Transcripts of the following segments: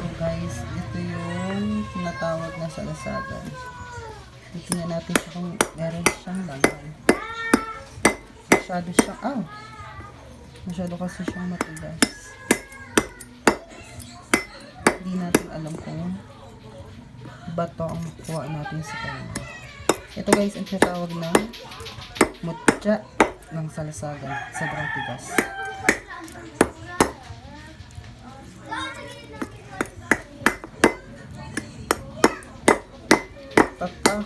So guys, ito yung tinatawag na salasagan. Tingnan natin siya kung meron siyang laman. Masyado kasi siyang matigas. Hindi natin alam kung bato ang makuha natin sa kanya. Ito guys, ang tinatawag na mutya ng salasagan. Sobrang tigas.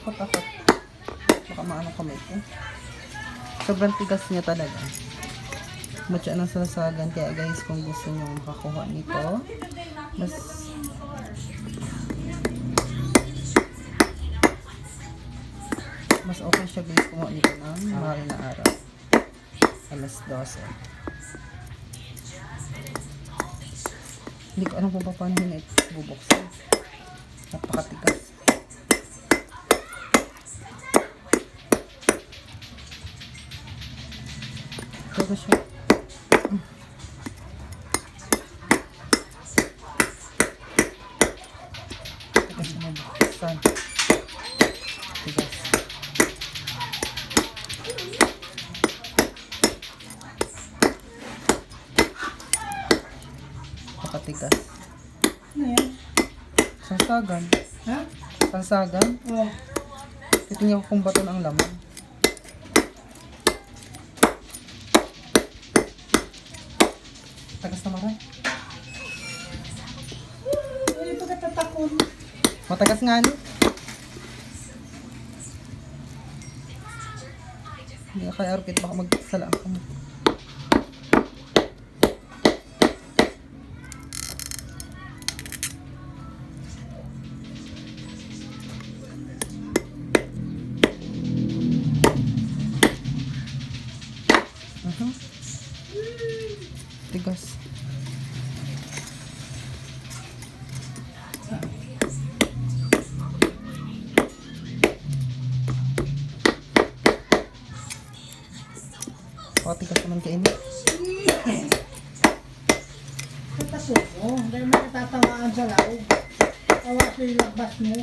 Takot. Baka maano kamay ko. Sobrang tigas niya talaga. Mutya ng salasagan. Kaya guys, kung gusto nyo makakuha nito, mas okay siya guys kumuha nito ng mahal na araw. Alas 12. Hindi ko alam kung paano yun bubuksan. Napakatigas. Ito siya. Tigas mo buksan. Tigas. Napatigas. Ano yan? Salsagan. Ha? Salsagan? Oo. Titingnan ko kung bato na ang laman. Tagas na maray. Hindi pa katatakon. Matagas nga ni. Hindi ka kaya Arpit, baka magsala ka mo. Tigas. Tigas naman kainin. Tatasok mo. Dahil makatatamaan sa laog. Awa sa ilabas mo.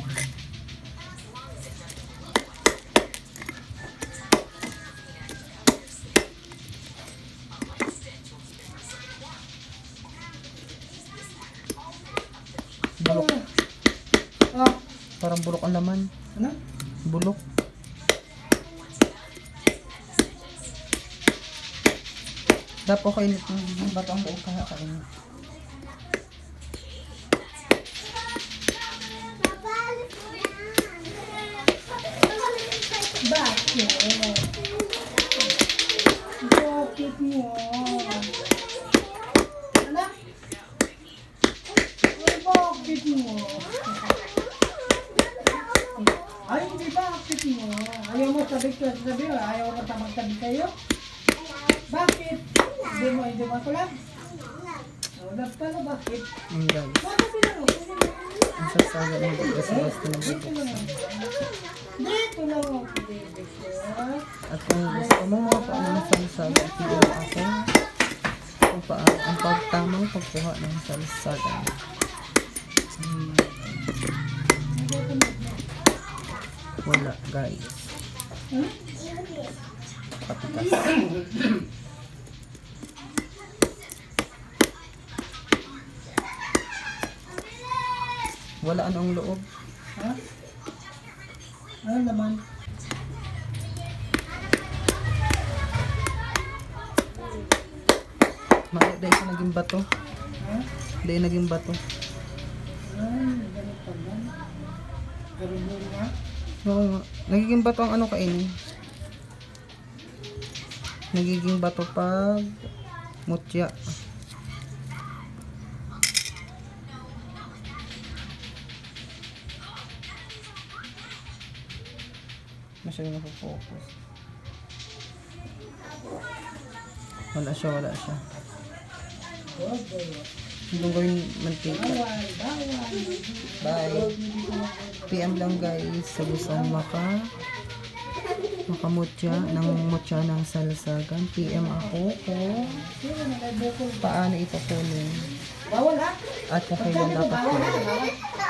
Bulok. Ah, Parang bulok ang laman. ano? Bulok. Dapo kainit ng bato ang buong kakainit. Bakit? Bakit mo? Ano? Ay, bakit mo? Ay, hindi bakit mo? Ayaw mo sabi, ayaw mo magtabi kayo? Bakit? Hindi mo ako lang? Dapat pala, bakit? Guys, Bakit pinaro? ang sasaga ng basta ng Dito buto. lang. Dito lang ako, baby ko. At kung gusto mo mga paano ng salsaga, PM ako kung paano ang pagtamang pagkuha ng salsaga. Wala guys. Katigas. Wala anong loob. Ha? Ano naman? Dahil siya naging bato. Ha? Dahil naging bato. Ay, ganito ba? Ganun mo nga? Oo nga. Nagiging bato ang ano kainin. Nagiging bato pag mutya. Masyadong nafocus. Wala siya. Hanggang gawin mantika. Bye. PM lang guys sa gustong makamutya ng mutya ng salsagan. PM ako kung paano ito kunin. Bawal ha? At kung Pagsabi kailan ko dapat bawal ha? kumain. Bawal.